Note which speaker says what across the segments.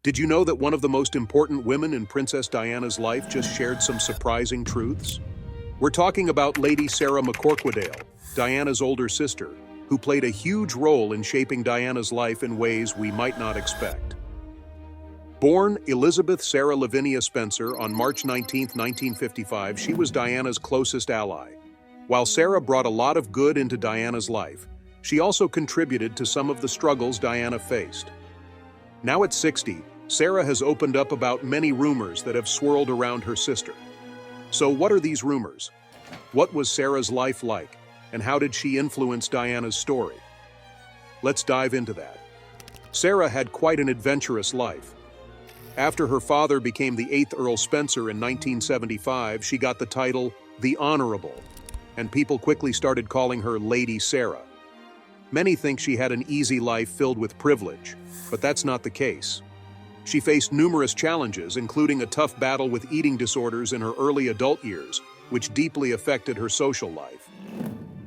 Speaker 1: Did you know that one of the most important women in Princess Diana's life just shared some surprising truths? We're talking about Lady Sarah McCorquodale, Diana's older sister, who played a huge role in shaping Diana's life in ways we might not expect. Born Elizabeth Sarah Lavinia Spencer on March 19, 1955, she was Diana's closest ally. While Sarah brought a lot of good into Diana's life, she also contributed to some of the struggles Diana faced. Now at 60, Sarah has opened up about many rumors that have swirled around her sister. So what are these rumors? What was Sarah's life like, and how did she influence Diana's story? Let's dive into that. Sarah had quite an adventurous life. After her father became the 8th Earl Spencer in 1975, she got the title the Honorable, and people quickly started calling her Lady Sarah. Many think she had an easy life filled with privilege, but that's not the case. She faced numerous challenges, including a tough battle with eating disorders in her early adult years, which deeply affected her social life.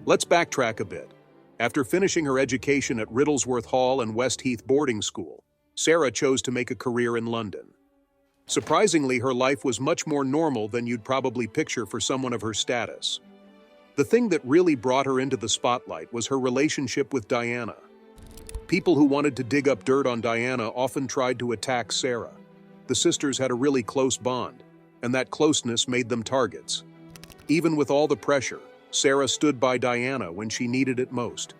Speaker 1: Let's backtrack a bit. After finishing her education at Riddlesworth Hall and Westheath boarding school, Sarah chose to make a career in London. Surprisingly, her life was much more normal than you'd probably picture for someone of her status. The thing that really brought her into the spotlight was her relationship with Diana. People who wanted to dig up dirt on Diana often tried to attack Sarah. The sisters had a really close bond, and that closeness made them targets. Even with all the pressure, Sarah stood by Diana when she needed it most,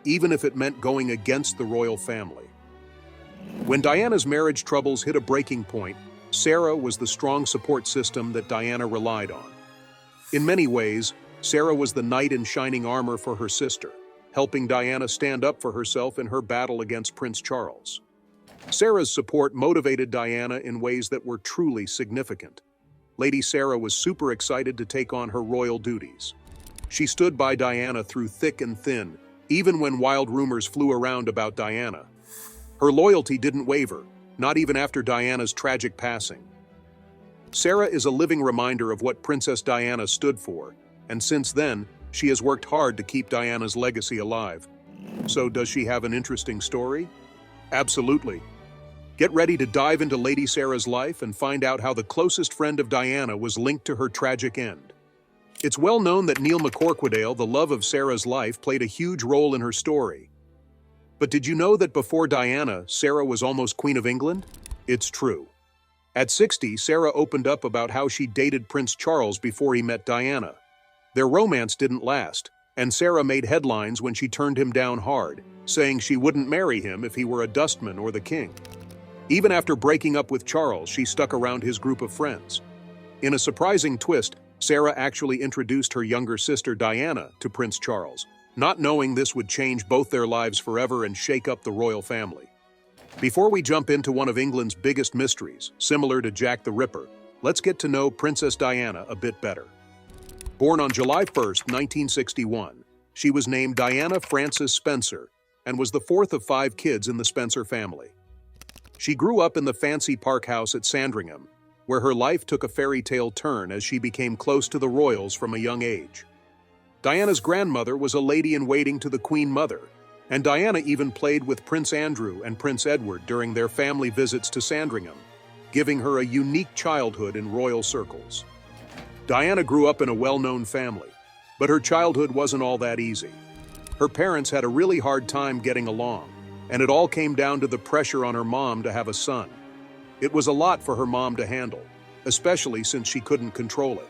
Speaker 1: even if it meant going against the royal family. When Diana's marriage troubles hit a breaking point, Sarah was the strong support system that Diana relied on. In many ways, Sarah was the knight in shining armor for her sister, helping Diana stand up for herself in her battle against Prince Charles. Sarah's support motivated Diana in ways that were truly significant. Lady Sarah was super excited to take on her royal duties. She stood by Diana through thick and thin, even when wild rumors flew around about Diana. Her loyalty didn't waver, not even after Diana's tragic passing. Sarah is a living reminder of what Princess Diana stood for, and since then, she has worked hard to keep Diana's legacy alive. So does she have an interesting story? Absolutely. Get ready to dive into Lady Sarah's life and find out how the closest friend of Diana was linked to her tragic end. It's well known that Neil McCorquodale, the love of Sarah's life, played a huge role in her story. But did you know that before Diana, Sarah was almost Queen of England? It's true. At 60, Sarah opened up about how she dated Prince Charles before he met Diana. Their romance didn't last, and Sarah made headlines when she turned him down hard, saying she wouldn't marry him if he were a dustman or the king. Even after breaking up with Charles, she stuck around his group of friends. In a surprising twist, Sarah actually introduced her younger sister Diana to Prince Charles, not knowing this would change both their lives forever and shake up the royal family. Before we jump into one of England's biggest mysteries, similar to Jack the Ripper, let's get to know Princess Diana a bit better. Born on July 1, 1961, she was named Diana Frances Spencer and was the fourth of 5 kids in the Spencer family. She grew up in the fancy park house at Sandringham, where her life took a fairy tale turn as she became close to the royals from a young age. Diana's grandmother was a lady-in-waiting to the Queen Mother, and Diana even played with Prince Andrew and Prince Edward during their family visits to Sandringham, giving her a unique childhood in royal circles. Diana grew up in a well-known family, but her childhood wasn't all that easy. Her parents had a really hard time getting along, and it all came down to the pressure on her mom to have a son. It was a lot for her mom to handle, especially since she couldn't control it.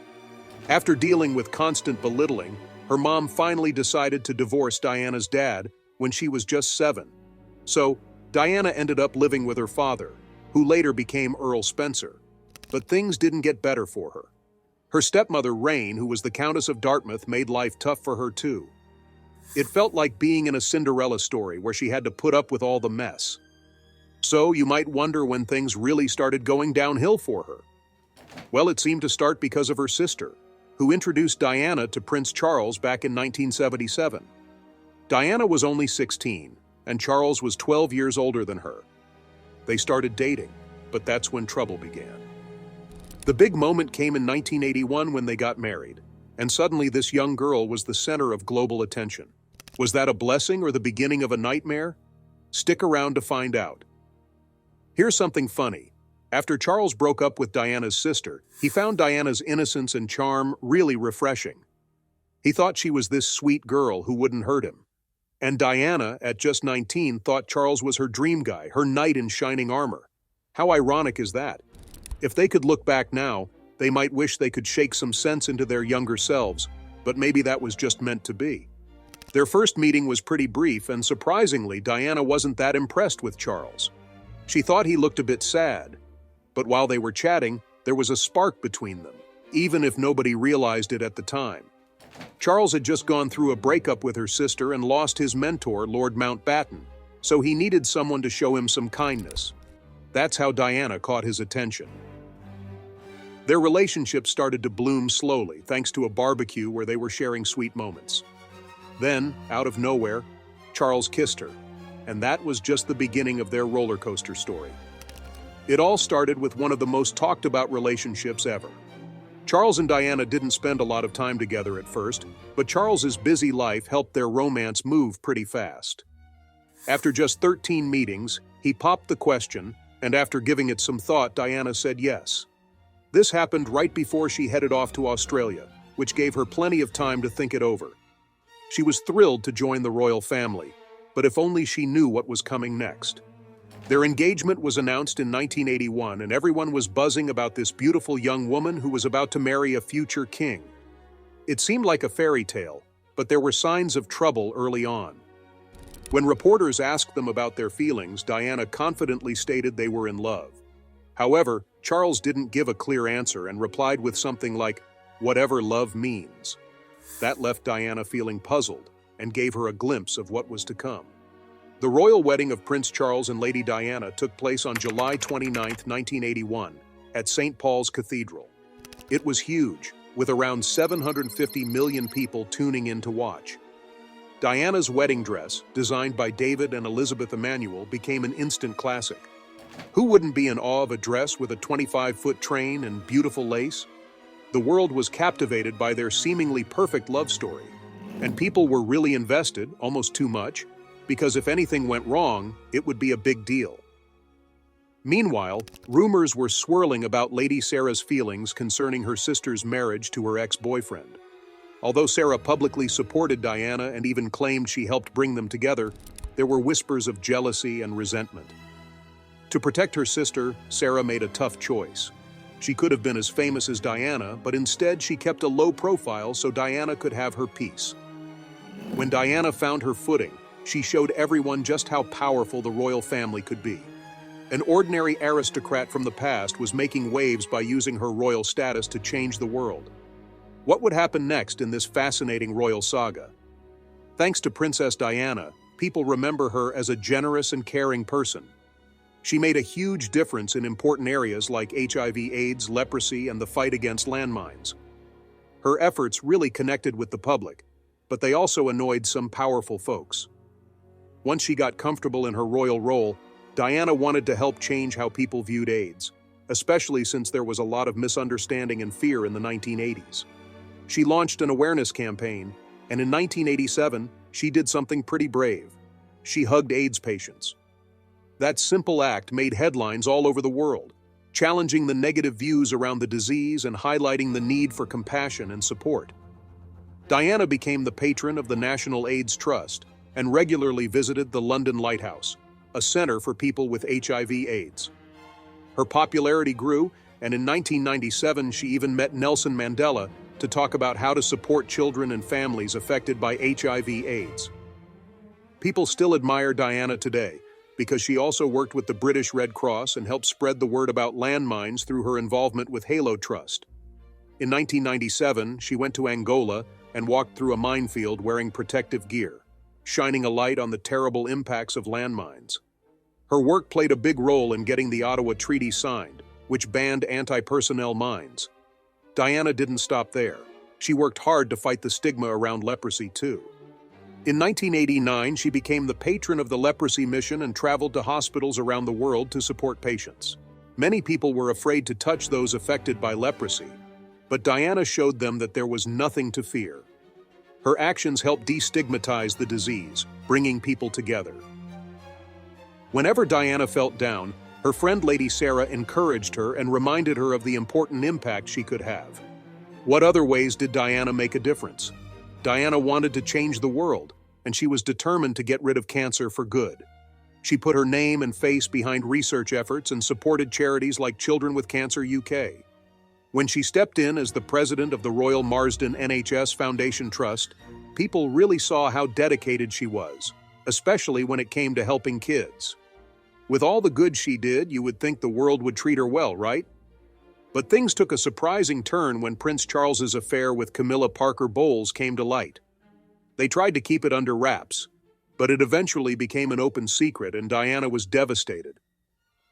Speaker 1: After dealing with constant belittling, her mom finally decided to divorce Diana's dad when she was just 7. So, Diana ended up living with her father, who later became Earl Spencer. But things didn't get better for her. Her stepmother, Rain, who was the Countess of Dartmouth, made life tough for her too. It felt like being in a Cinderella story where she had to put up with all the mess. So you might wonder when things really started going downhill for her. Well, it seemed to start because of her sister, who introduced Diana to Prince Charles back in 1977. Diana was only 16, and Charles was 12 years older than her. They started dating, but that's when trouble began. The big moment came in 1981 when they got married, and suddenly this young girl was the center of global attention. Was that a blessing or the beginning of a nightmare? Stick around to find out. Here's something funny. After Charles broke up with Diana's sister, he found Diana's innocence and charm really refreshing. He thought she was this sweet girl who wouldn't hurt him. And Diana, at just 19, thought Charles was her dream guy, her knight in shining armor. How ironic is that? If they could look back now, they might wish they could shake some sense into their younger selves, but maybe that was just meant to be. Their first meeting was pretty brief, and surprisingly, Diana wasn't that impressed with Charles. She thought he looked a bit sad. But while they were chatting, there was a spark between them, even if nobody realized it at the time. Charles had just gone through a breakup with her sister and lost his mentor, Lord Mountbatten, so he needed someone to show him some kindness. That's how Diana caught his attention. Their relationship started to bloom slowly, thanks to a barbecue where they were sharing sweet moments. Then, out of nowhere, Charles kissed her, and that was just the beginning of their roller coaster story. It all started with one of the most talked about relationships ever. Charles and Diana didn't spend a lot of time together at first, but Charles's busy life helped their romance move pretty fast. After just 13 meetings, he popped the question, and after giving it some thought, Diana said yes. This happened right before she headed off to Australia, which gave her plenty of time to think it over. She was thrilled to join the royal family, but if only she knew what was coming next. Their engagement was announced in 1981, and everyone was buzzing about this beautiful young woman who was about to marry a future king. It seemed like a fairy tale, but there were signs of trouble early on. When reporters asked them about their feelings, Diana confidently stated they were in love. However, Charles didn't give a clear answer and replied with something like, "Whatever love means." That left Diana feeling puzzled and gave her a glimpse of what was to come. The royal wedding of Prince Charles and Lady Diana took place on July 29, 1981, at St. Paul's Cathedral. It was huge, with around 750 million people tuning in to watch. Diana's wedding dress, designed by David and Elizabeth Emanuel, became an instant classic. Who wouldn't be in awe of a dress with a 25-foot train and beautiful lace? The world was captivated by their seemingly perfect love story, and people were really invested, almost too much, because if anything went wrong, it would be a big deal. Meanwhile, rumors were swirling about Lady Sarah's feelings concerning her sister's marriage to her ex-boyfriend. Although Sarah publicly supported Diana and even claimed she helped bring them together, there were whispers of jealousy and resentment. To protect her sister, Sarah made a tough choice. She could have been as famous as Diana, but instead she kept a low profile so Diana could have her peace. When Diana found her footing, she showed everyone just how powerful the royal family could be. An ordinary aristocrat from the past was making waves by using her royal status to change the world. What would happen next in this fascinating royal saga? Thanks to Princess Diana, people remember her as a generous and caring person. She made a huge difference in important areas like HIV/AIDS, leprosy, and the fight against landmines. Her efforts really connected with the public, but they also annoyed some powerful folks. Once she got comfortable in her royal role, Diana wanted to help change how people viewed AIDS, especially since there was a lot of misunderstanding and fear in the 1980s. She launched an awareness campaign, and in 1987, she did something pretty brave. She hugged AIDS patients. That simple act made headlines all over the world, challenging the negative views around the disease and highlighting the need for compassion and support. Diana became the patron of the National AIDS Trust and regularly visited the London Lighthouse, a center for people with HIV/AIDS. Her popularity grew, and in 1997 she even met Nelson Mandela to talk about how to support children and families affected by HIV/AIDS. People still admire Diana today because she also worked with the British Red Cross and helped spread the word about landmines through her involvement with Halo Trust. In 1997, she went to Angola and walked through a minefield wearing protective gear, shining a light on the terrible impacts of landmines. Her work played a big role in getting the Ottawa Treaty signed, which banned anti-personnel mines. Diana didn't stop there. She worked hard to fight the stigma around leprosy too. In 1989, she became the patron of the leprosy mission and traveled to hospitals around the world to support patients. Many people were afraid to touch those affected by leprosy, but Diana showed them that there was nothing to fear. Her actions helped destigmatize the disease, bringing people together. Whenever Diana felt down, Her friend Lady Sarah encouraged her and reminded her of the important impact she could have. What other ways did Diana make a difference? Diana wanted to change the world, and she was determined to get rid of cancer for good. She put her name and face behind research efforts and supported charities like Children with Cancer UK. When she stepped in as the president of the Royal Marsden NHS Foundation Trust, people really saw how dedicated she was, especially when it came to helping kids. With all the good she did, you would think the world would treat her well, right? But things took a surprising turn when Prince Charles's affair with Camilla Parker Bowles came to light. They tried to keep it under wraps, but it eventually became an open secret and Diana was devastated.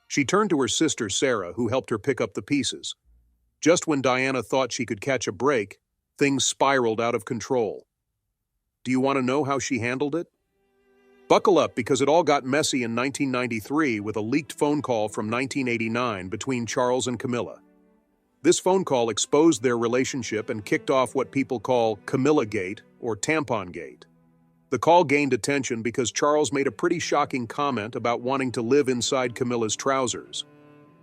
Speaker 1: She turned to her sister Sarah, who helped her pick up the pieces. Just when Diana thought she could catch a break, things spiraled out of control. Do you want to know how she handled it? Buckle up, because it all got messy in 1993 with a leaked phone call from 1989 between Charles and Camilla. This phone call exposed their relationship and kicked off what people call Camillagate or Tampongate. The call gained attention because Charles made a pretty shocking comment about wanting to live inside Camilla's trousers.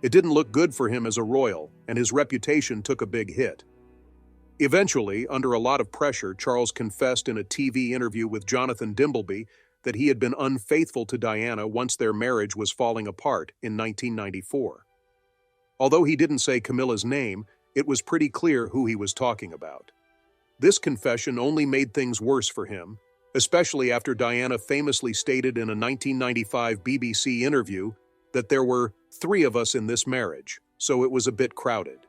Speaker 1: It didn't look good for him as a royal, and his reputation took a big hit. Eventually, under a lot of pressure, Charles confessed in a TV interview with Jonathan Dimbleby that he had been unfaithful to Diana once their marriage was falling apart in 1994. Although he didn't say Camilla's name, it was pretty clear who he was talking about. This confession only made things worse for him, especially after Diana famously stated in a 1995 BBC interview that there were 3 of us in this marriage, so it was a bit crowded.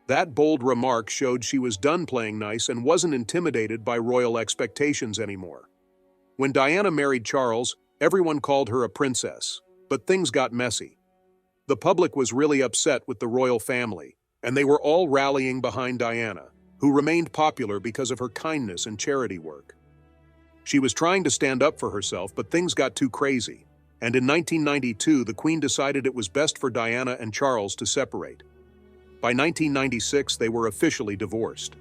Speaker 1: That bold remark showed she was done playing nice and wasn't intimidated by royal expectations anymore. When Diana married Charles, everyone called her a princess, but things got messy. The public was really upset with the royal family, and they were all rallying behind Diana, who remained popular because of her kindness and charity work. She was trying to stand up for herself, but things got too crazy, and in 1992 the Queen decided it was best for Diana and Charles to separate. By 1996 they were officially divorced.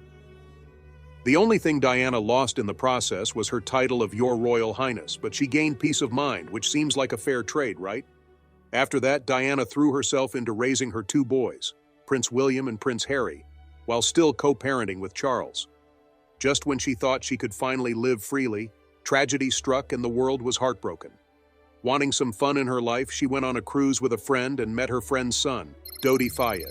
Speaker 1: The only thing Diana lost in the process was her title of Your Royal Highness, but she gained peace of mind, which seems like a fair trade, right? After that, Diana threw herself into raising her 2 boys, Prince William and Prince Harry, while still co-parenting with Charles. Just when she thought she could finally live freely, tragedy struck and the world was heartbroken. Wanting some fun in her life, she went on a cruise with a friend and met her friend's son, Dodi Fayed.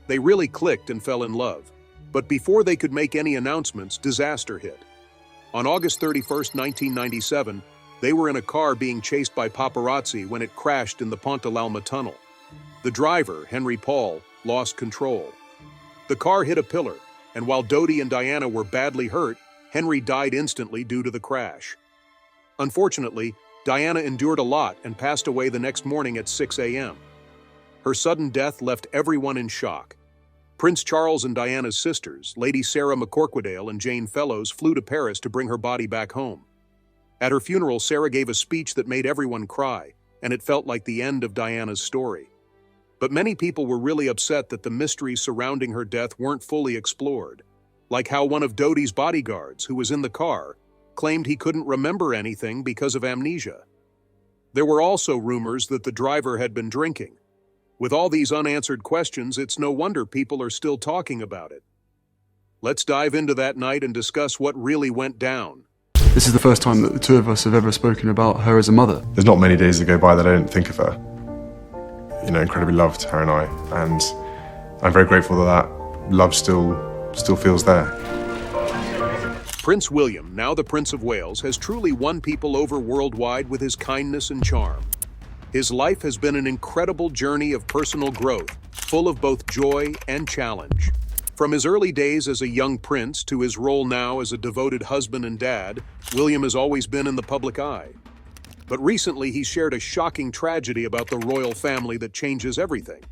Speaker 1: They really clicked and fell in love. But before they could make any announcements, disaster hit. On August 31, 1997, they were in a car being chased by paparazzi when it crashed in the Ponte l'Alma tunnel. The driver, Henry Paul, lost control. The car hit a pillar, and while Dodi and Diana were badly hurt, Henry died instantly due to the crash. Unfortunately, Diana endured a lot and passed away the next morning at 6 a.m. Her sudden death left everyone in shock. Prince Charles and Diana's sisters, Lady Sarah McCorquodale and Jane Fellows, flew to Paris to bring her body back home. At her funeral, Sarah gave a speech that made everyone cry, and it felt like the end of Diana's story. But many people were really upset that the mysteries surrounding her death weren't fully explored, like how one of Dodi's bodyguards, who was in the car, claimed he couldn't remember anything because of amnesia. There were also rumors that the driver had been drinking. With all these unanswered questions, it's no wonder people are still talking about it. Let's dive into that night and discuss what really went down.
Speaker 2: This is the first time that the 2 of us have ever spoken about her as a mother.
Speaker 3: There's not many days that go by that I don't think of her. You know, incredibly loved, her and I, and I'm very grateful that that love still feels there.
Speaker 1: Prince William, now the Prince of Wales, has truly won people over worldwide with his kindness and charm. His life has been an incredible journey of personal growth, full of both joy and challenge. From his early days as a young prince to his role now as a devoted husband and dad, William has always been in the public eye. But recently he shared a shocking tragedy about the royal family that changes everything.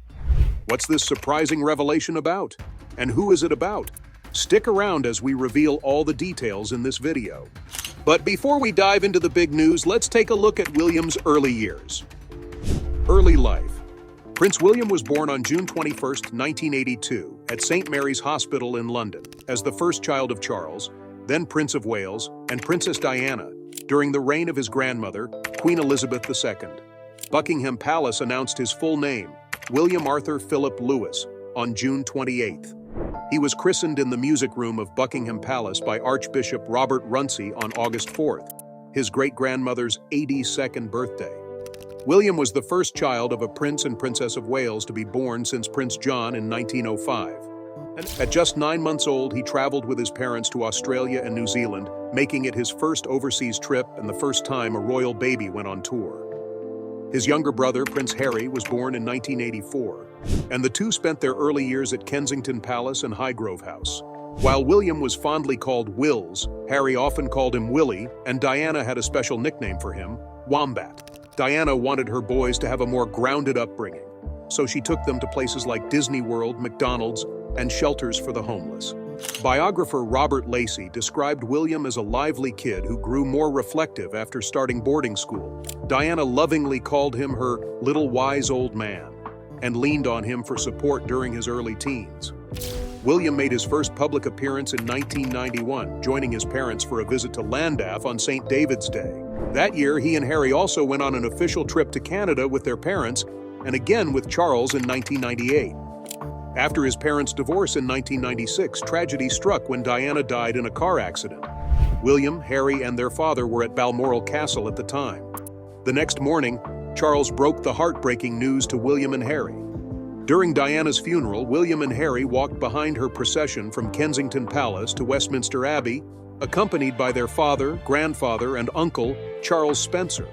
Speaker 1: What's this surprising revelation about? And who is it about? Stick around as we reveal all the details in this video. But before we dive into the big news, let's take a look at William's early years. Early life. Prince William was born on June 21, 1982, at St. Mary's Hospital in London, as the first child of Charles, then Prince of Wales, and Princess Diana, during the reign of his grandmother, Queen Elizabeth II. Buckingham Palace announced his full name, William Arthur Philip Lewis, on June 28th. He was christened in the music room of Buckingham Palace by Archbishop Robert Runcie on August 4th, his great-grandmother's 82nd birthday. William was the first child of a Prince and Princess of Wales to be born since Prince John in 1905. At just 9 months old, he traveled with his parents to Australia and New Zealand, making it his first overseas trip and the first time a royal baby went on tour. His younger brother, Prince Harry, was born in 1984, and the two spent their early years at Kensington Palace and Highgrove House. While William was fondly called Wills, Harry often called him Willie, and Diana had a special nickname for him, Wombat. Diana wanted her boys to have a more grounded upbringing, so she took them to places like Disney World, McDonald's, and shelters for the homeless. Biographer Robert Lacey described William as a lively kid who grew more reflective after starting boarding school. Diana lovingly called him her little wise old man and leaned on him for support during his early teens. William made his first public appearance in 1991, joining his parents for a visit to Llandaff on St. David's Day. That year, he and Harry also went on an official trip to Canada with their parents, and again with Charles in 1998. After his parents' divorce in 1996, tragedy struck when Diana died in a car accident. William, Harry, and their father were at Balmoral Castle at the time. The next morning, Charles broke the heartbreaking news to William and Harry. During Diana's funeral, William and Harry walked behind her procession from Kensington Palace to Westminster Abbey, accompanied by their father, grandfather, and uncle, Charles Spencer.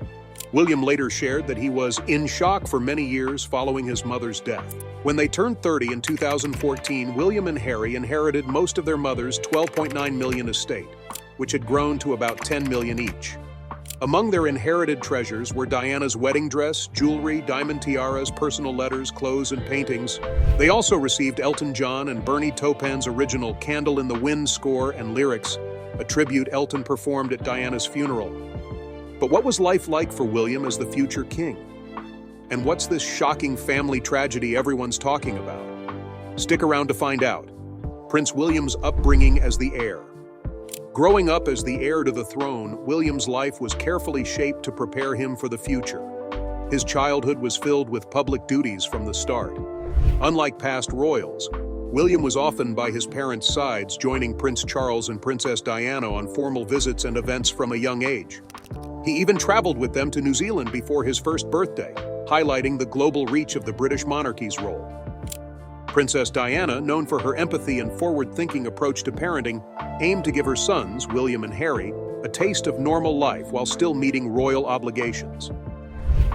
Speaker 1: William later shared that he was in shock for many years following his mother's death. When they turned 30 in 2014, William and Harry inherited most of their mother's $12.9 million estate, which had grown to about $10 million each. Among their inherited treasures were Diana's wedding dress, jewelry, diamond tiaras, personal letters, clothes, and paintings. They also received Elton John and Bernie Taupin's original Candle in the Wind score and lyrics, a tribute Elton performed at Diana's funeral. But what was life like for William as the future king? And what's this shocking family tragedy everyone's talking about? Stick around to find out. Prince William's upbringing as the heir. Growing up as the heir to the throne, William's life was carefully shaped to prepare him for the future. His childhood was filled with public duties from the start. Unlike past royals, William was often by his parents' sides, joining Prince Charles and Princess Diana on formal visits and events from a young age. He even traveled with them to New Zealand before his first birthday, highlighting the global reach of the British monarchy's role. Princess Diana, known for her empathy and forward-thinking approach to parenting, aimed to give her sons, William and Harry, a taste of normal life while still meeting royal obligations.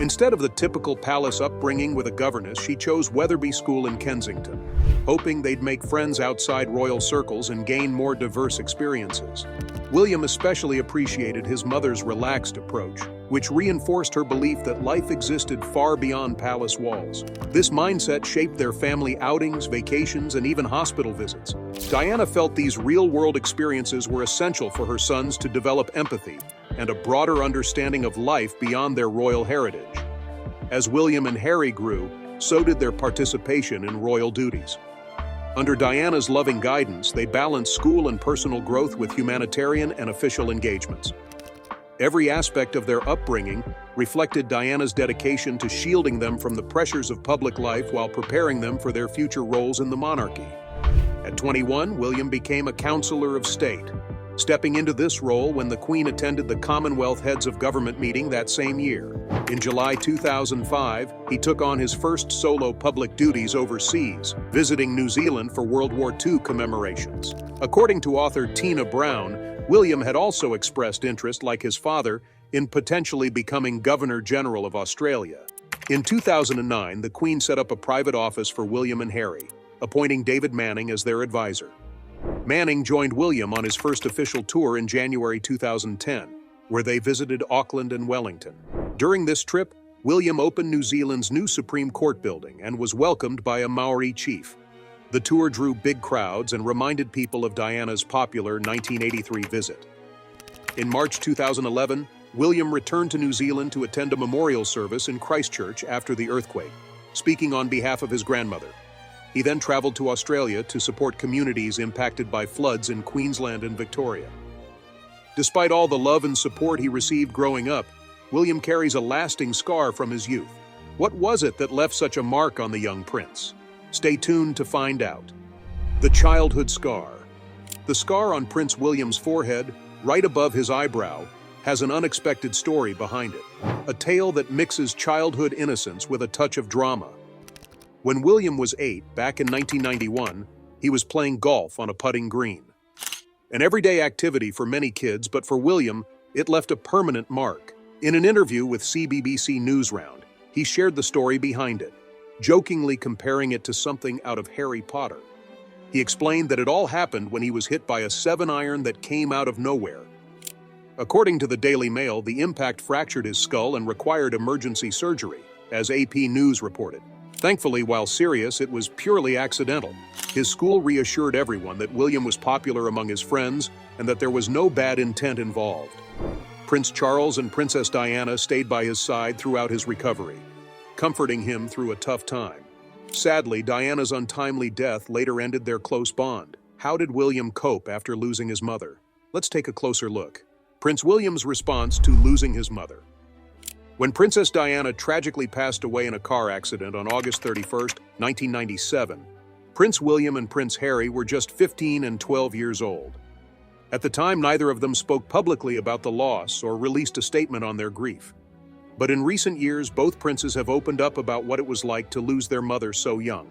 Speaker 1: Instead of the typical palace upbringing with a governess, she chose Wetherby School in Kensington, hoping they'd make friends outside royal circles and gain more diverse experiences. William especially appreciated his mother's relaxed approach, which reinforced her belief that life existed far beyond palace walls. This mindset shaped their family outings, vacations, and even hospital visits. Diana felt these real-world experiences were essential for her sons to develop empathy and a broader understanding of life beyond their royal heritage. As William and Harry grew, so did their participation in royal duties. Under Diana's loving guidance, they balanced school and personal growth with humanitarian and official engagements. Every aspect of their upbringing reflected Diana's dedication to shielding them from the pressures of public life while preparing them for their future roles in the monarchy. At 21, William became a Counselor of State, stepping into this role when the Queen attended the Commonwealth Heads of Government meeting that same year. In July 2005, he took on his first solo public duties overseas, visiting New Zealand for World War II commemorations. According to author Tina Brown, William had also expressed interest, like his father, in potentially becoming Governor-General of Australia. In 2009, the Queen set up a private office for William and Harry, appointing David Manning as their advisor. Manning joined William on his first official tour in January 2010, where they visited Auckland and Wellington. During this trip, William opened New Zealand's new Supreme Court building and was welcomed by a Maori chief. The tour drew big crowds and reminded people of Diana's popular 1983 visit. In March 2011, William returned to New Zealand to attend a memorial service in Christchurch after the earthquake, speaking on behalf of his grandmother. He then traveled to Australia to support communities impacted by floods in Queensland and Victoria. Despite all the love and support he received growing up, William carries a lasting scar from his youth. What was it that left such a mark on the young prince? Stay tuned to find out. The childhood scar. The scar on Prince William's forehead, right above his eyebrow, has an unexpected story behind it. A tale that mixes childhood innocence with a touch of drama. When William was 8, back in 1991, he was playing golf on a putting green. An everyday activity for many kids, but for William, it left a permanent mark. In an interview with CBBC Newsround, he shared the story behind it, jokingly comparing it to something out of Harry Potter. He explained that it all happened when he was hit by a 7-iron that came out of nowhere. According to the Daily Mail, the impact fractured his skull and required emergency surgery, as AP News reported. Thankfully, while serious, it was purely accidental. His school reassured everyone that William was popular among his friends and that there was no bad intent involved. Prince Charles and Princess Diana stayed by his side throughout his recovery, comforting him through a tough time. Sadly, Diana's untimely death later ended their close bond. How did William cope after losing his mother? Let's take a closer look. Prince William's response to losing his mother. When Princess Diana tragically passed away in a car accident on August 31, 1997, Prince William and Prince Harry were just 15 and 12 years old. At the time, neither of them spoke publicly about the loss or released a statement on their grief. But in recent years, both princes have opened up about what it was like to lose their mother so young.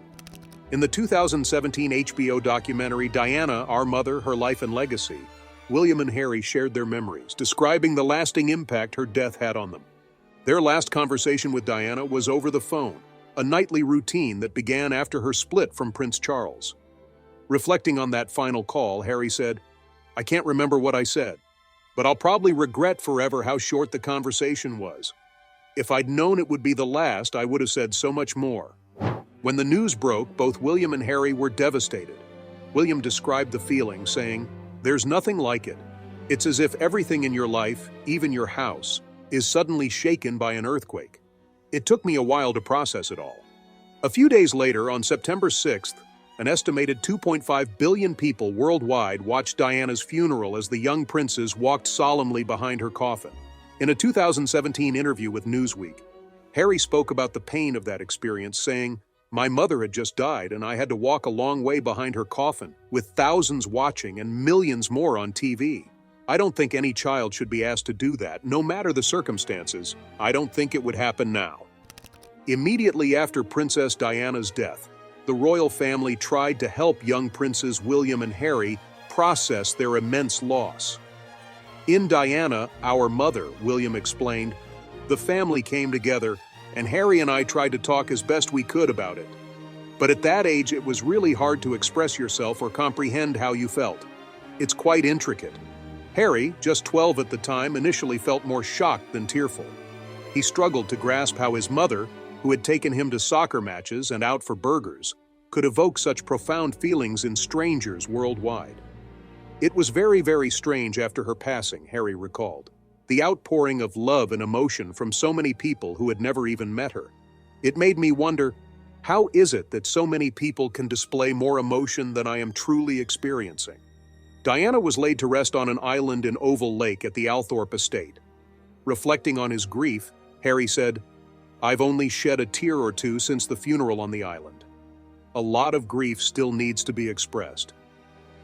Speaker 1: In the 2017 HBO documentary Diana, Our Mother, Her Life and Legacy, William and Harry shared their memories, describing the lasting impact her death had on them. Their last conversation with Diana was over the phone, a nightly routine that began after her split from Prince Charles. Reflecting on that final call, Harry said, "I can't remember what I said, but I'll probably regret forever how short the conversation was. If I'd known it would be the last, I would have said so much more." When the news broke, both William and Harry were devastated. William described the feeling, saying, "There's nothing like it. It's as if everything in your life, even your house, is suddenly shaken by an earthquake. It took me a while to process it all." A few days later, on September 6th, an estimated 2.5 billion people worldwide watched Diana's funeral as the young princes walked solemnly behind her coffin. In a 2017 interview with Newsweek, Harry spoke about the pain of that experience, saying, "My mother had just died and I had to walk a long way behind her coffin, with thousands watching and millions more on TV. I don't think any child should be asked to do that, no matter the circumstances. I don't think it would happen now." Immediately after Princess Diana's death, the royal family tried to help young princes William and Harry process their immense loss. "In Diana, Our Mother," William explained, "the family came together, and Harry and I tried to talk as best we could about it. But at that age, it was really hard to express yourself or comprehend how you felt. It's quite intricate." Harry, just 12 at the time, initially felt more shocked than tearful. He struggled to grasp how his mother, who had taken him to soccer matches and out for burgers, could evoke such profound feelings in strangers worldwide. "It was very, very strange after her passing," Harry recalled. "The outpouring of love and emotion from so many people who had never even met her. It made me wonder, how is it that so many people can display more emotion than I am truly experiencing?" Diana was laid to rest on an island in Oval Lake at the Althorpe estate. Reflecting on his grief, Harry said, "I've only shed a tear or two since the funeral on the island. A lot of grief still needs to be expressed."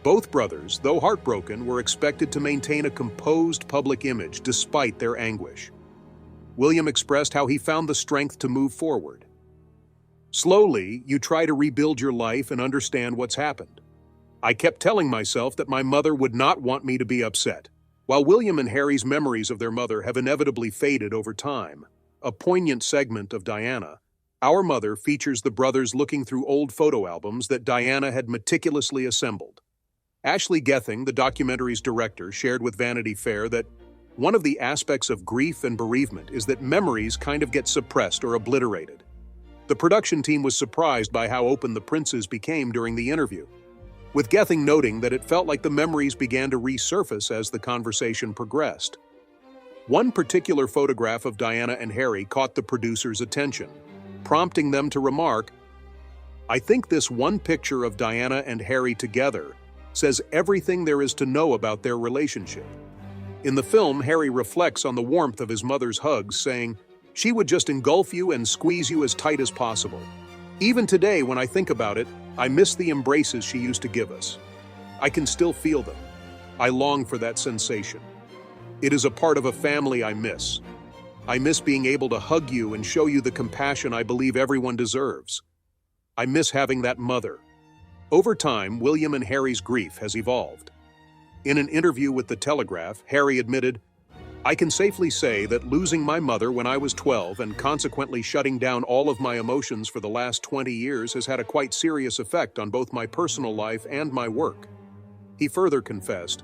Speaker 1: Both brothers, though heartbroken, were expected to maintain a composed public image despite their anguish. William expressed how he found the strength to move forward. "Slowly, you try to rebuild your life and understand what's happened. I kept telling myself that my mother would not want me to be upset." While William and Harry's memories of their mother have inevitably faded over time, a poignant segment of Diana, Our Mother, features the brothers looking through old photo albums that Diana had meticulously assembled. Ashley Gething, the documentary's director, shared with Vanity Fair that one of the aspects of grief and bereavement is that memories kind of get suppressed or obliterated. The production team was surprised by how open the princes became during the interview, with Gething noting that it felt like the memories began to resurface as the conversation progressed. One particular photograph of Diana and Harry caught the producers' attention, prompting them to remark, "I think this one picture of Diana and Harry together says everything there is to know about their relationship." In the film, Harry reflects on the warmth of his mother's hugs, saying, "She would just engulf you and squeeze you as tight as possible. Even today, when I think about it, I miss the embraces she used to give us. I can still feel them. I long for that sensation. It is a part of a family I miss. I miss being able to hug you and show you the compassion I believe everyone deserves. I miss having that mother." Over time, William and Harry's grief has evolved. In an interview with The Telegraph, Harry admitted, "I can safely say that losing my mother when I was 12 and consequently shutting down all of my emotions for the last 20 years has had a quite serious effect on both my personal life and my work." He further confessed,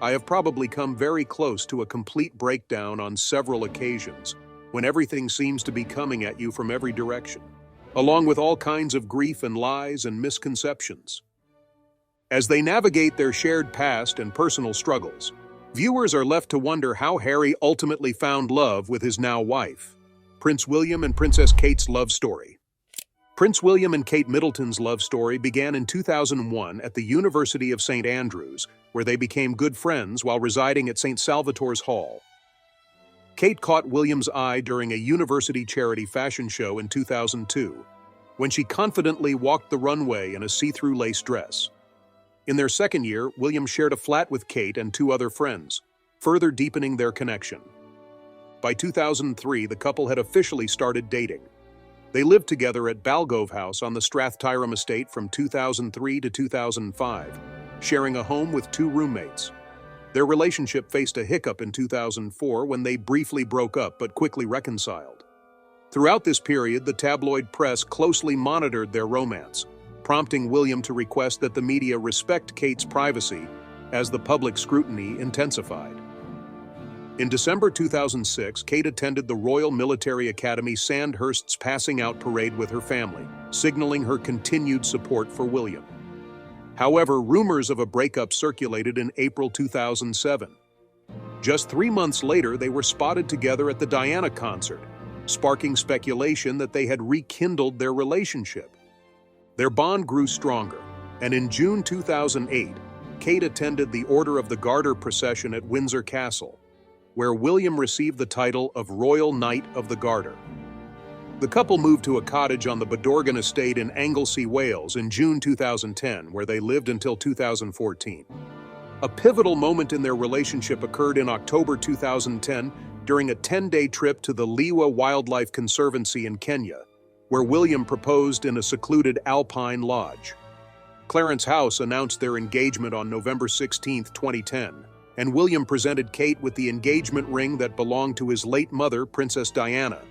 Speaker 1: "I have probably come very close to a complete breakdown on several occasions, when everything seems to be coming at you from every direction, along with all kinds of grief and lies and misconceptions." As they navigate their shared past and personal struggles, viewers are left to wonder how Harry ultimately found love with his now wife. Prince William and Princess Kate's love story. Prince William and Kate Middleton's love story began in 2001 at the University of St. Andrews, where they became good friends while residing at St. Salvator's Hall. Kate caught William's eye during a university charity fashion show in 2002, when she confidently walked the runway in a see-through lace dress. In their second year, William shared a flat with Kate and two other friends, further deepening their connection. By 2003, the couple had officially started dating. They lived together at Balgove House on the Strathtyrum estate from 2003 to 2005, sharing a home with two roommates. Their relationship faced a hiccup in 2004 when they briefly broke up but quickly reconciled. Throughout this period, the tabloid press closely monitored their romance, prompting William to request that the media respect Kate's privacy as the public scrutiny intensified. In December 2006, Kate attended the Royal Military Academy Sandhurst's passing out parade with her family, signaling her continued support for William. However, rumors of a breakup circulated in April 2007. Just 3 months later, they were spotted together at the Diana concert, sparking speculation that they had rekindled their relationship. Their bond grew stronger, and in June 2008, Kate attended the Order of the Garter procession at Windsor Castle, where William received the title of Royal Knight of the Garter. The couple moved to a cottage on the Bedorgan estate in Anglesey, Wales in June 2010, where they lived until 2014. A pivotal moment in their relationship occurred in October 2010 during a 10-day trip to the Liwa Wildlife Conservancy in Kenya, where William proposed in a secluded alpine lodge. Clarence House announced their engagement on November 16, 2010, and William presented Kate with the engagement ring that belonged to his late mother, Princess Diana.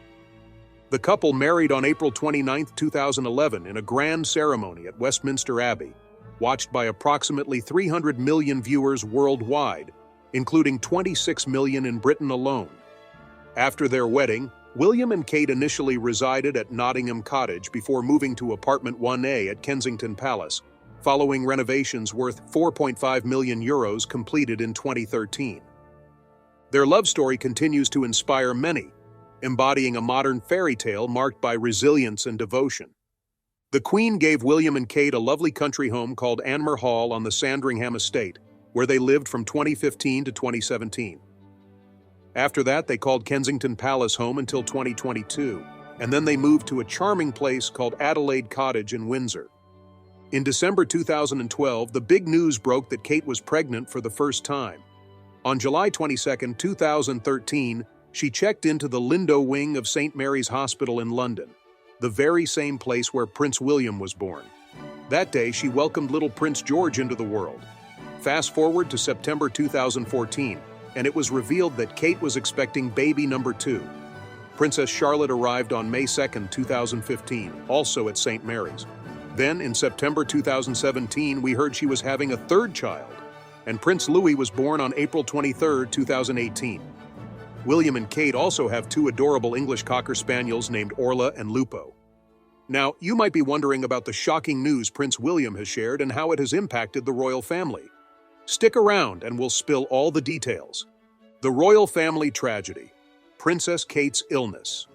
Speaker 1: The couple married on April 29, 2011 in a grand ceremony at Westminster Abbey, watched by approximately 300 million viewers worldwide, including 26 million in Britain alone. After their wedding, William and Kate initially resided at Nottingham Cottage before moving to apartment 1A at Kensington Palace, following renovations worth €4.5 million completed in 2013. Their love story continues to inspire many, embodying a modern fairy tale marked by resilience and devotion. The Queen gave William and Kate a lovely country home called Anmer Hall on the Sandringham estate, where they lived from 2015 to 2017. After that, they called Kensington Palace home until 2022, and then they moved to a charming place called Adelaide Cottage in Windsor. In December 2012, the big news broke that Kate was pregnant for the first time. On July 22, 2013, she checked into the Lindo wing of St. Mary's Hospital in London, the very same place where Prince William was born. That day, she welcomed little Prince George into the world. Fast forward to September 2014, and it was revealed that Kate was expecting baby number 2. Princess Charlotte arrived on May 2, 2015, also at St. Mary's. Then, in September 2017, we heard she was having a third child, and Prince Louis was born on April 23, 2018. William and Kate also have 2 adorable English Cocker Spaniels named Orla and Lupo. Now, you might be wondering about the shocking news Prince William has shared and how it has impacted the royal family. Stick around and we'll spill all the details. The royal family tragedy. Princess Kate's illness.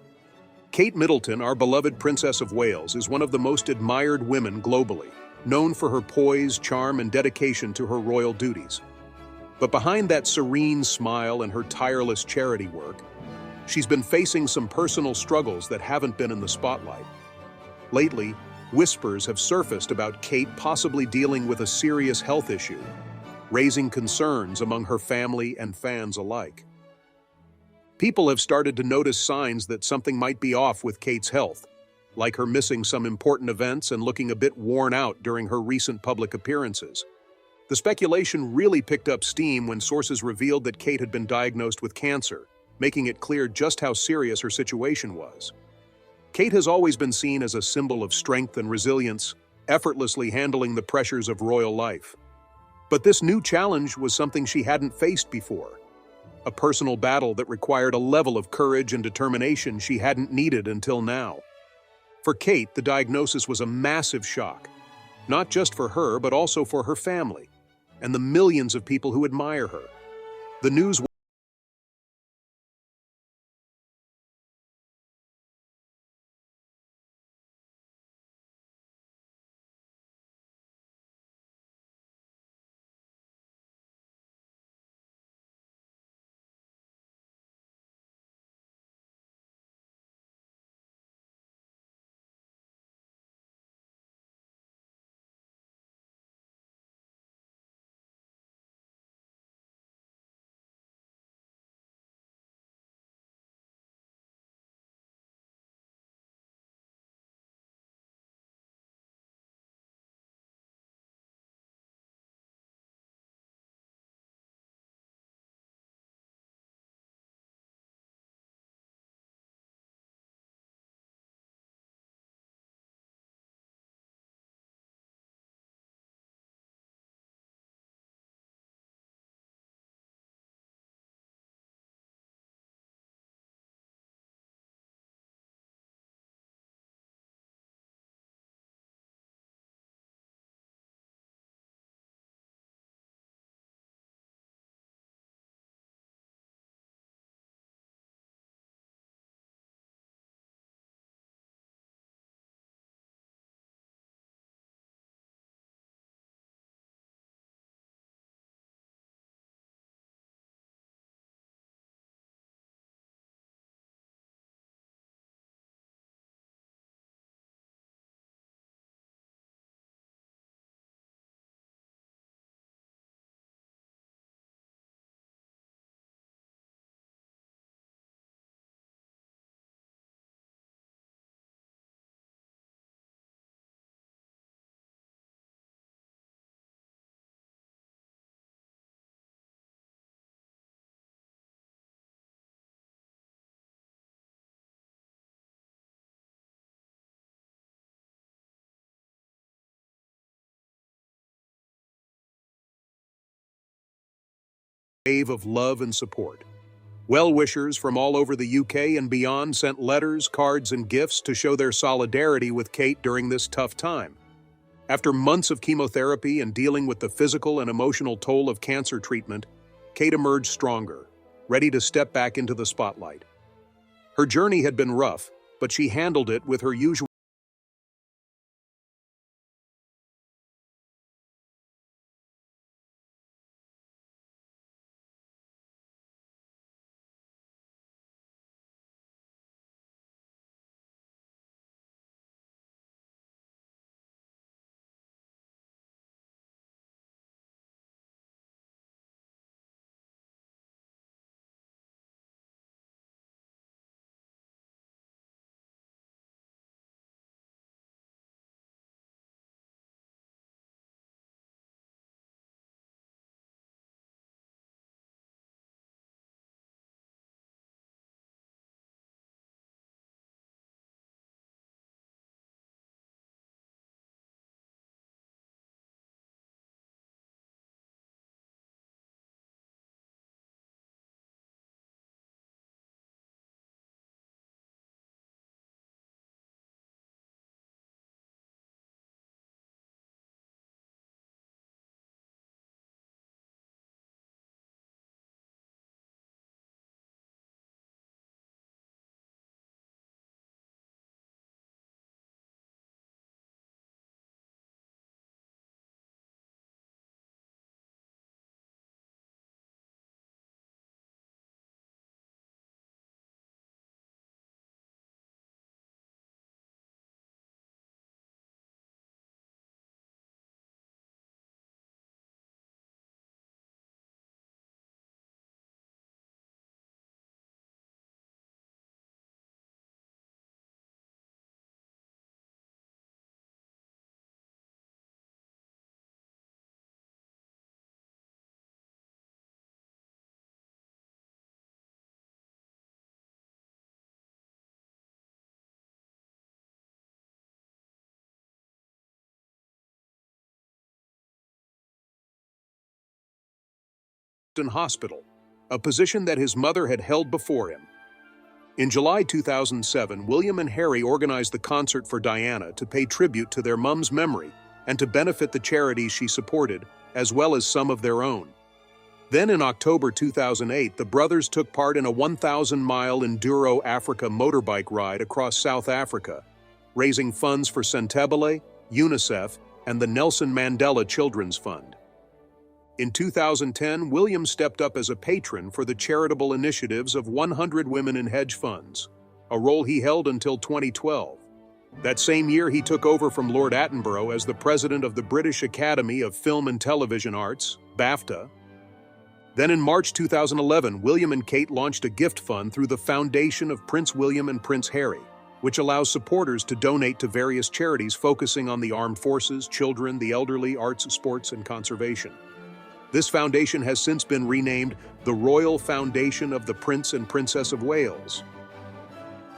Speaker 1: Kate Middleton, our beloved Princess of Wales, is one of the most admired women globally, known for her poise, charm, and dedication to her royal duties. But behind that serene smile and her tireless charity work, she's been facing some personal struggles that haven't been in the spotlight. Lately, whispers have surfaced about Kate possibly dealing with a serious health issue, raising concerns among her family and fans alike. People have started to notice signs that something might be off with Kate's health, like her missing some important events and looking a bit worn out during her recent public appearances. The speculation really picked up steam when sources revealed that Kate had been diagnosed with cancer, making it clear just how serious her situation was. Kate has always been seen as a symbol of strength and resilience, effortlessly handling the pressures of royal life. But this new challenge was something she hadn't faced before, a personal battle that required a level of courage and determination she hadn't needed until now. For Kate, the diagnosis was a massive shock, not just for her, but also for her family and the millions of people who admire her. The news wave of love and support. Well-wishers from all over the UK and beyond sent letters, cards, and gifts to show their solidarity with Kate during this tough time. After months of chemotherapy and dealing with the physical and emotional toll of cancer treatment, Kate emerged stronger, ready to step back into the spotlight. Her journey had been rough, but she handled it with her usual Clifton Hospital, a position that his mother had held before him. In July 2007, William and Harry organized the concert for Diana to pay tribute to their mom's memory and to benefit the charities she supported, as well as some of their own. Then in October 2008, the brothers took part in a 1,000-mile Enduro Africa motorbike ride across South Africa, raising funds for Sentebale, UNICEF, and the Nelson Mandela Children's Fund. In 2010, William stepped up as a patron for the charitable initiatives of 100 Women in Hedge Funds, a role he held until 2012. That same year, he took over from Lord Attenborough as the president of the British Academy of Film and Television Arts, BAFTA. Then in March 2011, William and Kate launched a gift fund through the Foundation of Prince William and Prince Harry, which allows supporters to donate to various charities focusing on the armed forces, children, the elderly, arts, sports, and conservation. This foundation has since been renamed the Royal Foundation of the Prince and Princess of Wales.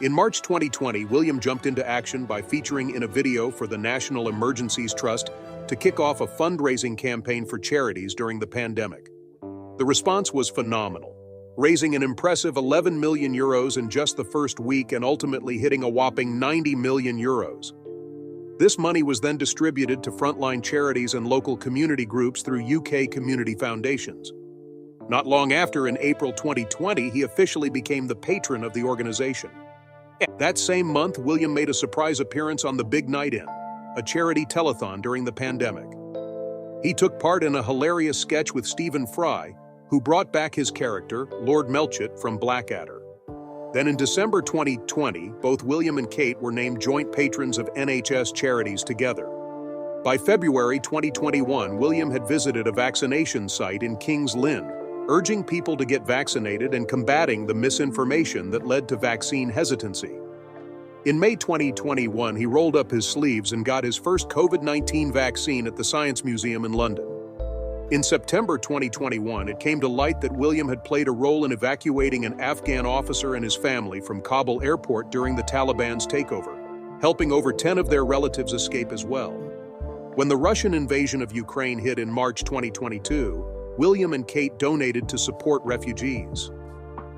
Speaker 1: In March 2020, William jumped into action by featuring in a video for the National Emergencies Trust to kick off a fundraising campaign for charities during the pandemic. The response was phenomenal, raising an impressive 11 million euros in just the first week and ultimately hitting a whopping 90 million euros. This money was then distributed to frontline charities and local community groups through UK community foundations. Not long after, in April 2020, he officially became the patron of the organization. That same month, William made a surprise appearance on The Big Night In, a charity telethon during the pandemic. He took part in a hilarious sketch with Stephen Fry, who brought back his character, Lord Melchett, from Blackadder. Then in December 2020, both William and Kate were named joint patrons of NHS charities together. By February 2021, William had visited a vaccination site in King's Lynn, urging people to get vaccinated and combating the misinformation that led to vaccine hesitancy. In May 2021, he rolled up his sleeves and got his first COVID-19 vaccine at the Science Museum in London. In September 2021, it came to light that William had played a role in evacuating an Afghan officer and his family from Kabul airport during the Taliban's takeover, helping over 10 of their relatives escape as well. When the Russian invasion of Ukraine hit in March 2022, William and Kate donated to support refugees.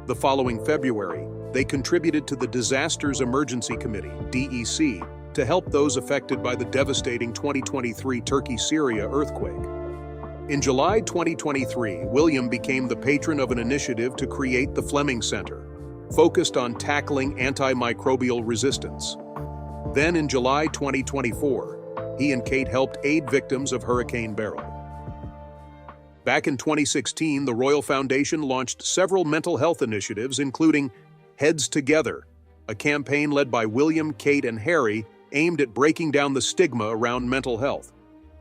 Speaker 1: The following February, they contributed to the Disasters Emergency Committee, DEC, to help those affected by the devastating 2023 Turkey-Syria earthquake. In July 2023, William became the patron of an initiative to create the Fleming Center, focused on tackling antimicrobial resistance. Then in July 2024, he and Kate helped aid victims of Hurricane Beryl. Back in 2016, the Royal Foundation launched several mental health initiatives, including Heads Together, a campaign led by William, Kate, and Harry aimed at breaking down the stigma around mental health.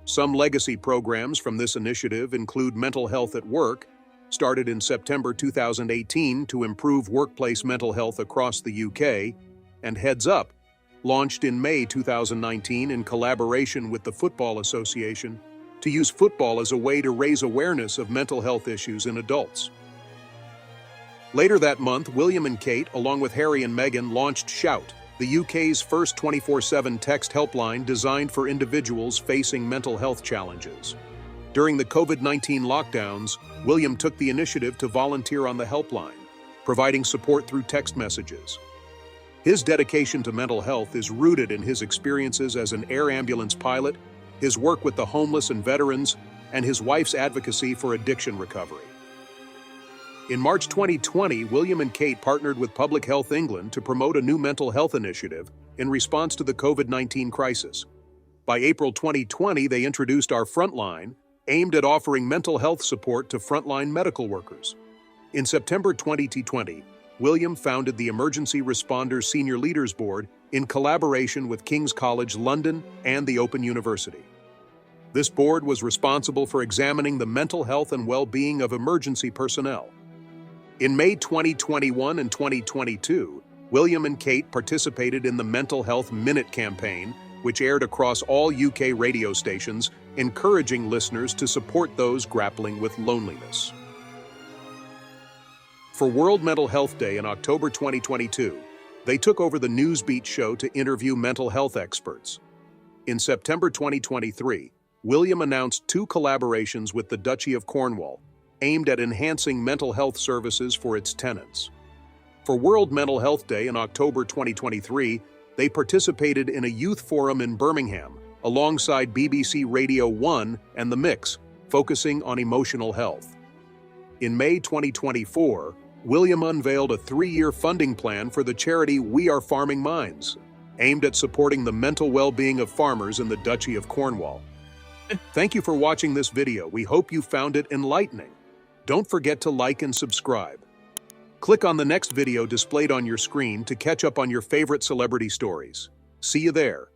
Speaker 1: Some legacy programs from this initiative include Mental Health at Work, started in September 2018 to improve workplace mental health across the UK, and Heads Up, launched in May 2019 in collaboration with the Football Association to use football as a way to raise awareness of mental health issues in adults. Later that month, William and Kate, along with Harry and Meghan, launched Shout, the UK's first 24/7 text helpline designed for individuals facing mental health challenges. During the COVID-19 lockdowns, William took the initiative to volunteer on the helpline, providing support through text messages. His dedication to mental health is rooted in his experiences as an air ambulance pilot, his work with the homeless and veterans, and his wife's advocacy for addiction recovery. In March 2020, William and Kate partnered with Public Health England to promote a new mental health initiative in response to the COVID-19 crisis. By April 2020, they introduced Our Frontline, aimed at offering mental health support to frontline medical workers. In September 2020, William founded the Emergency Responders Senior Leaders Board in collaboration with King's College London and the Open University. This board was responsible for examining the mental health and well-being of emergency personnel. In May 2021 and 2022, William and Kate participated in the Mental Health Minute campaign, which aired across all UK radio stations, encouraging listeners to support those grappling with loneliness. For World Mental Health Day in October 2022, they took over the Newsbeat show to interview mental health experts. In September 2023, William announced 2 collaborations with the Duchy of Cornwall, aimed at enhancing mental health services for its tenants. For World Mental Health Day in October 2023, they participated in a youth forum in Birmingham, alongside BBC Radio 1 and The Mix, focusing on emotional health. In May 2024, William unveiled a 3-year funding plan for the charity We Are Farming Minds, aimed at supporting the mental well-being of farmers in the Duchy of Cornwall. Thank you for watching this video. We hope you found it enlightening. Don't forget to like and subscribe. Click on the next video displayed on your screen to catch up on your favorite celebrity stories. See you there.